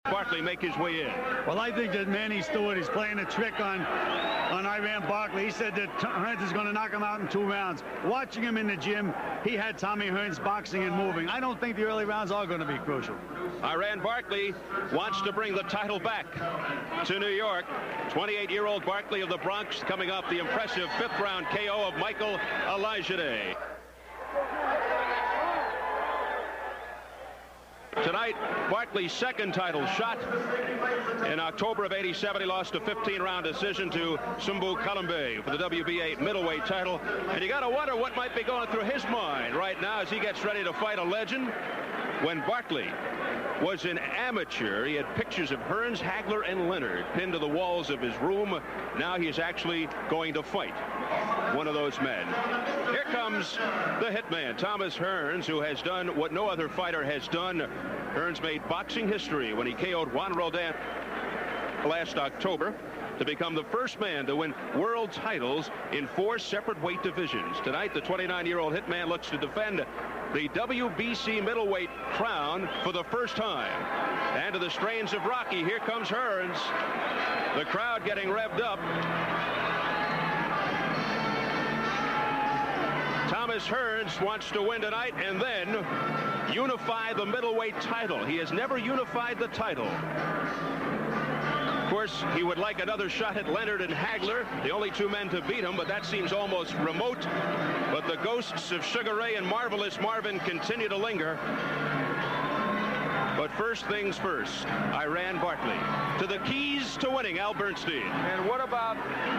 Barkley make his way in. Well, I think that Manny Stewart is playing a trick on Iran Barkley. He said that Hearns is going to knock him out in 2 rounds. Watching him in the gym, he had Tommy Hearns boxing and moving. I don't think the early rounds are going to be crucial. Iran Barkley wants to bring the title back to New York. 28-year-old Barkley of the Bronx coming off the impressive 5th round KO of Michael Elijah. Tonight, Barkley's 2nd title shot. In October of '87, he lost a 15-round decision to Sumbu Kalambe for the WBA middleweight title. And you got to wonder what might be going through his mind right now as he gets ready to fight a legend. When Barkley was an amateur, he had pictures of Hearns, Hagler, and Leonard pinned to the walls of his room. Now he is actually going to fight one of those men. Here comes the hitman, Thomas Hearns, who has done what no other fighter has done. Hearns made boxing history when he KO'd Juan Rodin last October to become the first man to win world titles in 4 separate weight divisions. Tonight, the 29-year-old hitman looks to defend the WBC middleweight crown for the first time. And to the strains of Rocky, here comes Hearns. The crowd getting revved up. Thomas Hearns wants to win tonight and then unify the middleweight title. He has never unified the title. Of course, he would like another shot at Leonard and Hagler, the only 2 men to beat him, but that seems almost remote. But the ghosts of Sugar Ray and Marvelous Marvin continue to linger. But first things first, Iran Barkley. To the keys to winning, Al Bernstein. And what about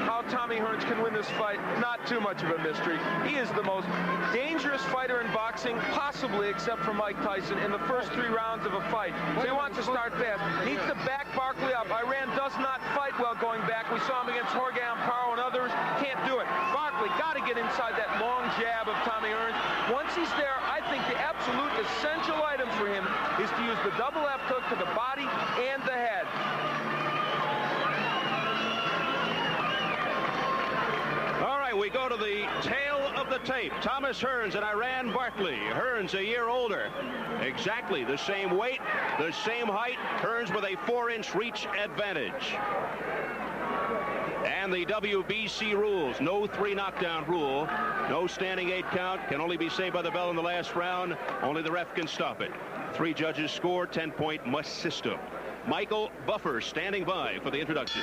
how Tommy Hearns can win this fight? Not too much of a mystery. He is the most dangerous fighter in boxing, possibly except for Mike Tyson, in the first 3 rounds of a fight. So he wants to start fast. Needs to back Barkley up. Iran does not fight well going back. We saw him against Jorge Amparo and others. Can't do it. Barkley got to get inside that long jab of Tommy Hearns. Once he's there, I think the absolute essential item for him is to use the double left hook to the body and the head. All right, we go to the tail of the tape. Thomas Hearns and Iran Barkley. Hearns a year older. Exactly the same weight, the same height. Hearns with a 4-inch reach advantage. And the WBC rules, no 3 knockdown rule, no standing 8 count, can only be saved by the bell in the last round. Only the ref can stop it. 3 judges score, 10-point must system. Michael Buffer standing by for the introduction.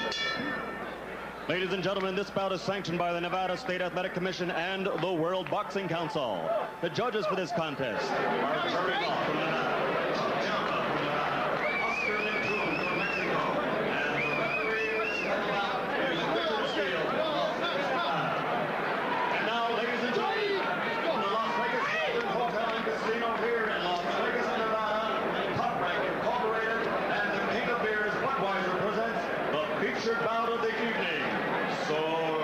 Ladies and gentlemen, this bout is sanctioned by the Nevada State Athletic Commission and the World Boxing Council. The judges for this contest are Terry Goff from Nevada. Bout of the evening. So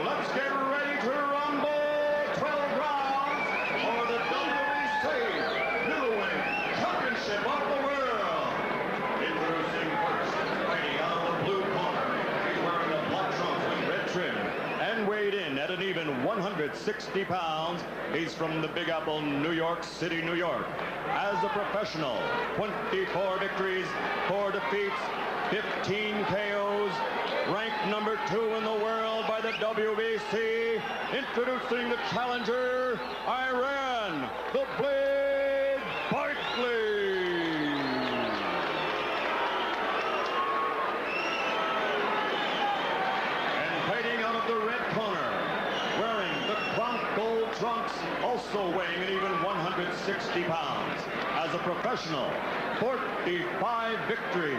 let's get ready to rumble. 12 rounds for the WBC Middleweight Championship of the World. Introducing first, fighting out of the blue corner. He's wearing a black trunks with red trim and weighed in at an even 160 pounds. He's from the Big Apple, New York City, New York. As a professional, 24 victories, 4 defeats, 15 KOs. Ranked number 2 in the world by the WBC. Introducing the challenger, Iran, the Blade Barkley. And fighting out of the red corner, wearing the Bronx gold trunks, also weighing an even 160 pounds. As a professional, 45 victories,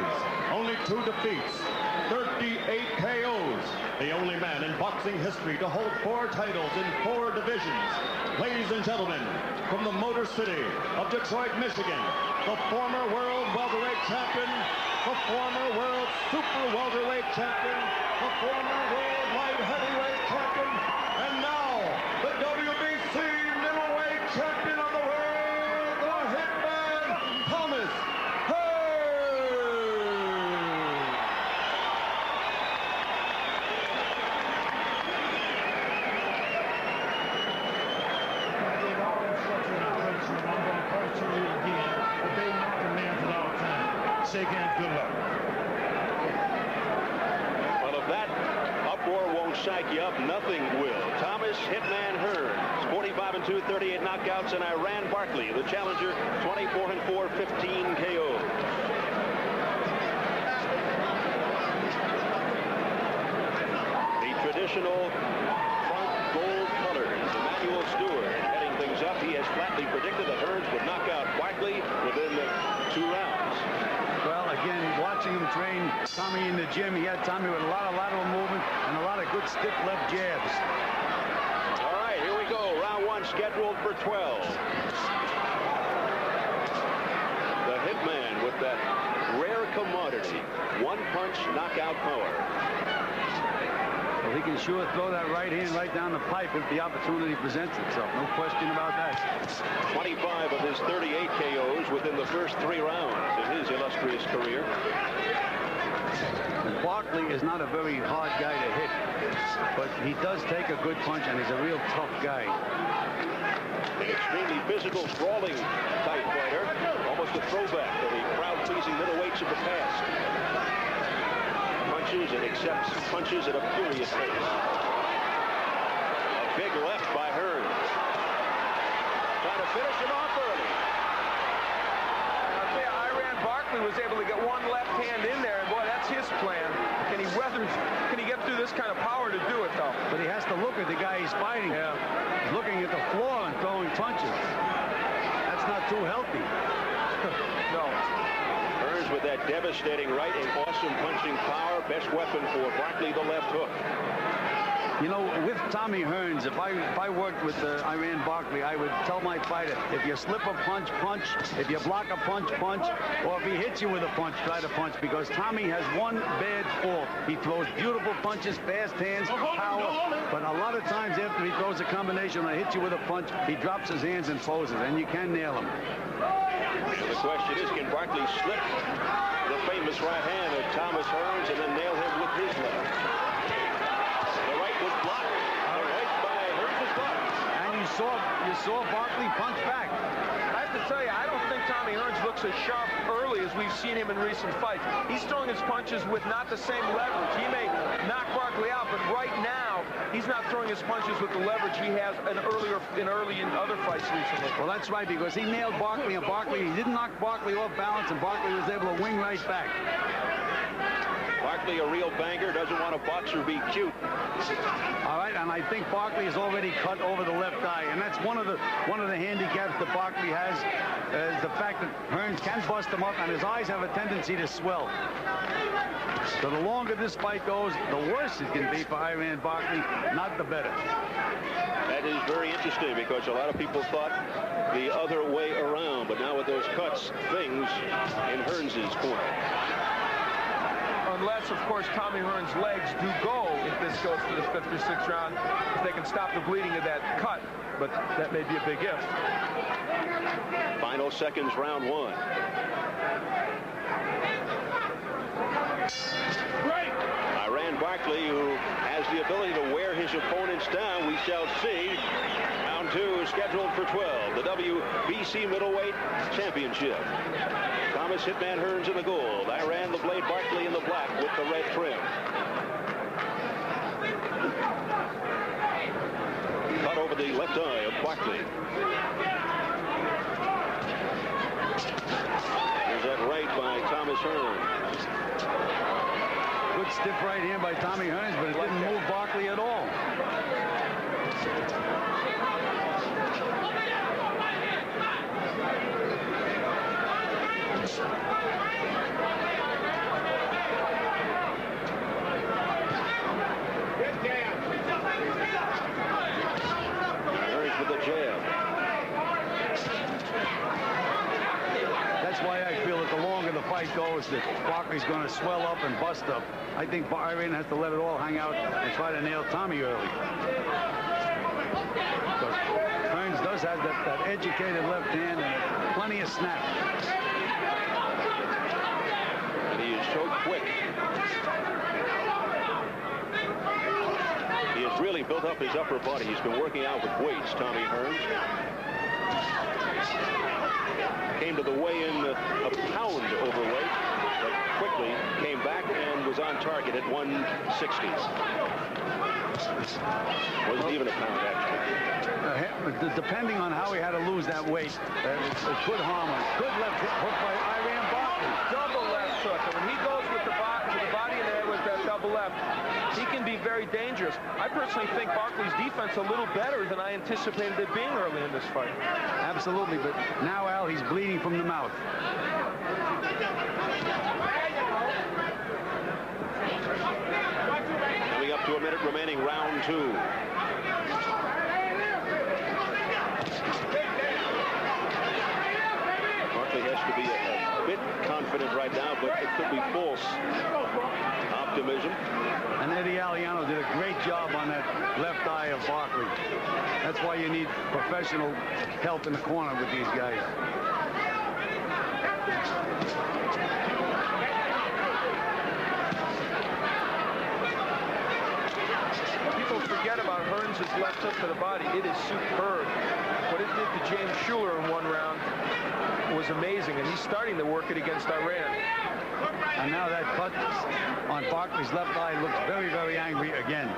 only 2 defeats, 38 KOs. The only man in boxing history to hold 4 titles in 4 divisions. Ladies and gentlemen, from the Motor City of Detroit, Michigan, the former world welterweight champion, the former world super welterweight champion, the former world light heavyweight champion, and now the WBC middleweight champion of the world, the hitman, Thomas Hearns. Shake hands, good luck. psych you up, nothing will. Thomas Hitman Hearns, 45-2, 38 knockouts, and Iran Barkley, the challenger, 24-4, 15 KOs. The traditional front gold colors. Emmanuel Stewart heading things up. He has flatly predicted that Hearns would knock out Barkley within the 2 rounds. Well, again, watching him train Tommy in the gym, he had Tommy with a lot of lateral movement and a lot of good stiff left jabs. All right, here we go. Round 1 scheduled for 12. The Hitman with that rare commodity, one-punch knockout power. Well, he can sure throw that right hand right down the pipe if the opportunity presents itself. No question about that. 25 of his 38 KOs within the first 3 rounds in his illustrious career. And Barkley is not a very hard guy to hit, but he does take a good punch, and he's a real tough guy. An extremely physical, sprawling type fighter, almost a throwback to the crowd-pleasing middleweights of the past. Punches and accepts punches at a furious pace. A big left by Hearns. Trying to finish him off early. Iran Barkley was able to get one left hand in there, and boy, that's his plan. Can he get through this kind of power to do it, though? But he has to look at the guy he's fighting. Yeah. He's looking at the floor and throwing punches. That's not too healthy. No. Hearns with that devastating right and awesome punching power. Best weapon for Barkley, the left hook. You know, with Tommy Hearns, if I worked with Iran Barkley, I would tell my fighter, if you slip a punch, punch. If you block a punch, punch. Or if he hits you with a punch, try to punch. Because Tommy has one bad fault. He throws beautiful punches, fast hands, power. But a lot of times after he throws a combination and hits you with a punch, he drops his hands and poses, and you can nail him. And the question is, can Barkley slip the famous right hand of Thomas Hearns and then nail him with his left? The right was blocked. The right by Hearns was blocked. And you saw Barkley punch back. I have to tell you, I don't think Tommy Hearns looks as sharp early as we've seen him in recent fights. He's throwing his punches with not the same leverage. He may knock Barkley out, but right now, he's not throwing his punches with the leverage he has in other fights recently. Well, that's right, because he nailed Barkley, and he didn't knock Barkley off balance, and Barkley was able to wing right back. Barkley, a real banger, doesn't want a boxer be cute. All right, and I think Barkley is already cut over the left eye, and that's one of the handicaps that Barkley has, is the fact that Hearns can bust him up, and his eyes have a tendency to swell. So the longer this fight goes, the worse it can be for Iran Barkley, not the better. That is very interesting, because a lot of people thought the other way around, but now with those cuts, things in Hearns' corner. Unless, of course, Tommy Hearns' legs do go, if this goes to the 5th or 6th round, if they can stop the bleeding of that cut, but that may be a big if. Final seconds, round 1. Iran Barkley, who has the ability to wear his opponents down, we shall see. Round 2 is scheduled for 12, the WBC Middleweight Championship. Thomas Hitman Hearns in the gold. Iran the Blade Barkley in the black with the red trim. Cut over the left eye of Barkley. There's that right by Thomas Hearns. Good stiff right hand by Tommy Hearns, but it didn't move Barkley at all. Hearns with the jab. That's why I feel that the longer the fight goes, that Barkley's going to swell up and bust up. I think Iran has to let it all hang out and try to nail Tommy early. Because Hearns does have that educated left hand and plenty of snap. And he is so quick. He has really built up his upper body. He's been working out with weights, Tommy Hearns. Came to the weigh-in a pound overweight, but quickly came back and was was on target at 160. Wasn't even a pound, actually. Depending on how he had to lose that weight, it could harm him. Good left hook by Iran Barkley. Double left hook. And when he goes with the body in there with that double left, he can be very dangerous. I personally think Barkley's defense a little better than I anticipated it being early in this fight. Absolutely, but now, Al, he's bleeding from the mouth. Coming up to a minute remaining, round 2. Barkley has to be a bit confident right now, but it could be false optimism. And Eddie Aliano did a great job on that left eye of Barkley. That's why you need professional help in the corner with these guys. People forget about Hearns' left hook to the body. It is superb. What it did to James Schuler in one round was amazing, and he's starting to work it against Iran. And now that cut on Barkley's left eye looks very, very angry again.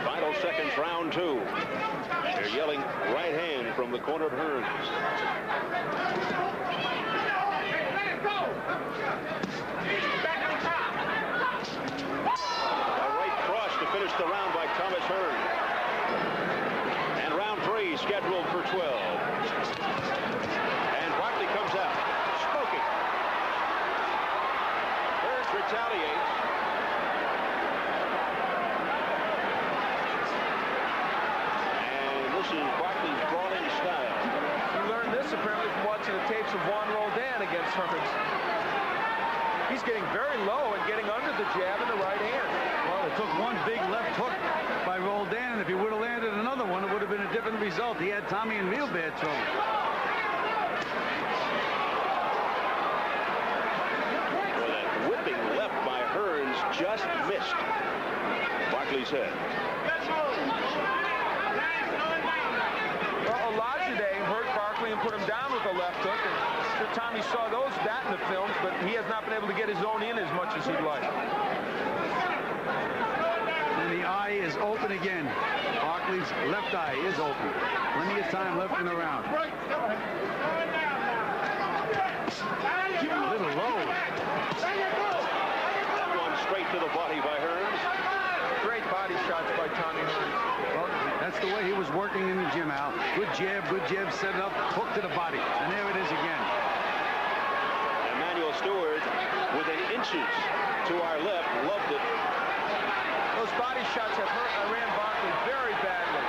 Final seconds, round 2. They're yelling right hand from the corner of Hearns. A right cross to finish the round by Thomas Hearns. And round 3 scheduled for 12. And Barkley comes out, smoking. Hearns retaliates. And this is Barkley's brawling style. You learned this apparently from watching the tapes of Juan Roldan against Hearns. He's getting very low and getting under the jab in the right hand. Well, it took one big left hook by Roldan, and if he would have landed another one, it would have been a different result. He had Tommy in real bad trouble. Well, that whipping left by Hearns just missed Barkley's head. Well, Olajide hurt Barkley and put him down with a left hook. And sure Tommy saw that in the films, but he has not been able to get his own in as much as he'd like. And the eye is open again. Barkley's left eye is open. Plenty of time left in the round. A little low. One straight to the body by Hearns. Great body shots by Tommy Hearns. Well, that's the way he was working in the gym, Al. Good jab, set it up, hook to the body. And there it is again. Emmanuel Stewart within inches to our left, loved it. Those body shots have hurt Iran Barkley very badly.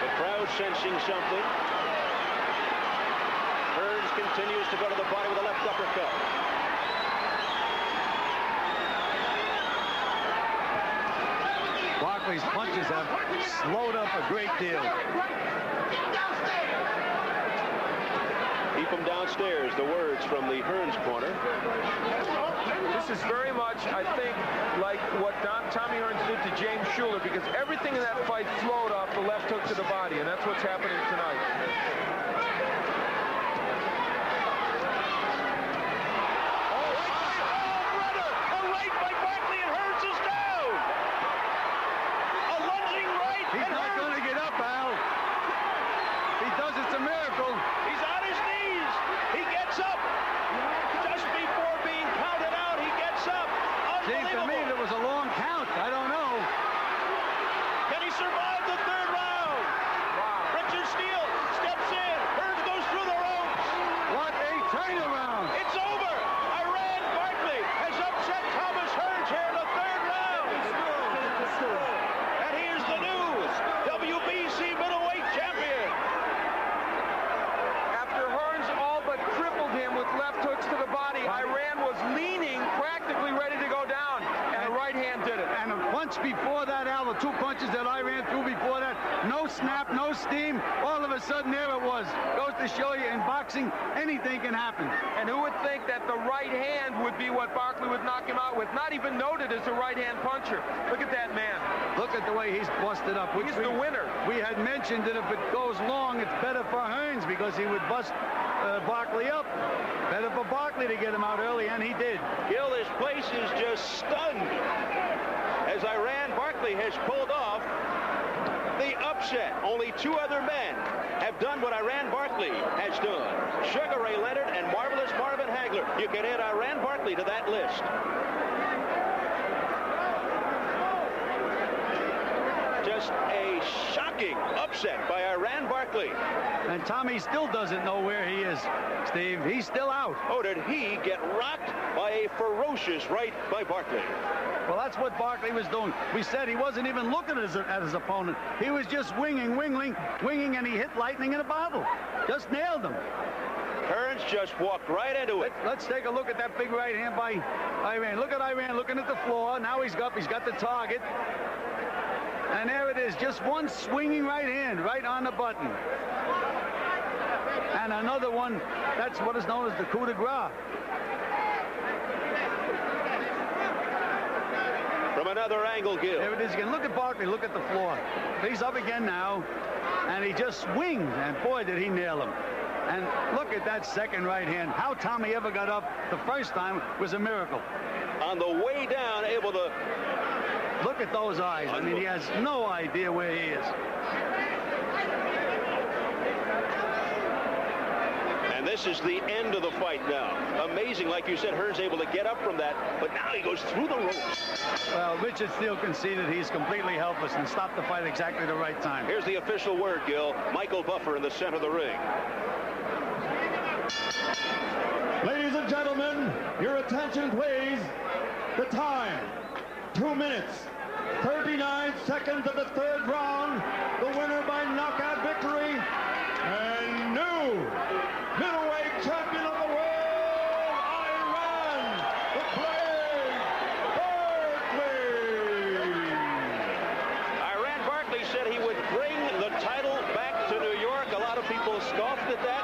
The crowd sensing something. Hearns continues to go to the body with a left uppercut. Barkley's punches have slowed up a great deal. Keep him downstairs, the words from the Hearns corner. This is very much, I think, like what Tommy Hearns did to James Schuler, because everything in that fight flowed off the left hook to the body, and that's what's happening tonight. snap, no steam. All of a sudden, there it was. Goes to show you, in boxing, anything can happen. And who would think that the right hand would be what Barkley would knock him out with? Not even noted as a right-hand puncher. Look at that man. Look at the way he's busted up. He's the winner. We had mentioned that if it goes long, it's better for Hearns because he would bust Barkley up. Better for Barkley to get him out early, and he did. Gil, this place is just stunned as Iran Barkley has pulled off the upset. Only two other men have done what Iran Barkley has done. Sugar Ray Leonard and Marvelous Marvin Hagler. You can add Iran Barkley to that list. Just a shocking upset by Iran Barkley. And Tommy still doesn't know where he is, Steve. He's still out. Oh, did he get rocked by a ferocious right by Barkley? Well, that's what Barkley was doing. We said he wasn't even looking at his opponent. He was just winging, and he hit lightning in a bottle. Just nailed him. Hearns just walked right into it. Let's take a look at that big right hand by Iran. Look at Iran looking at the floor. Now he's got the target. And there it is, just one swinging right hand right on the button. And another one, that's what is known as the coup de grace. From another angle, Gil. There it is again. Look at Barkley, look at the floor. He's up again now, and he just swings, and boy, did he nail him. And look at that second right hand. How Tommy ever got up the first time was a miracle. On the way down, able to... Look at those eyes. I mean, he has no idea where he is. And this is the end of the fight now. Amazing, like you said, Hearns able to get up from that, but now he goes through the ropes. Well, Richard Steele conceded he's completely helpless and stopped the fight exactly the right time. Here's the official word, Gil. Michael Buffer in the center of the ring. Ladies and gentlemen, your attention, please. The time, 2 minutes, 39 seconds of the third round. The winner by knockout victory, and new middleweight champion of the world, Iran Barkley. Iran Barkley said he would bring the title back to New York. A lot of people scoffed at that.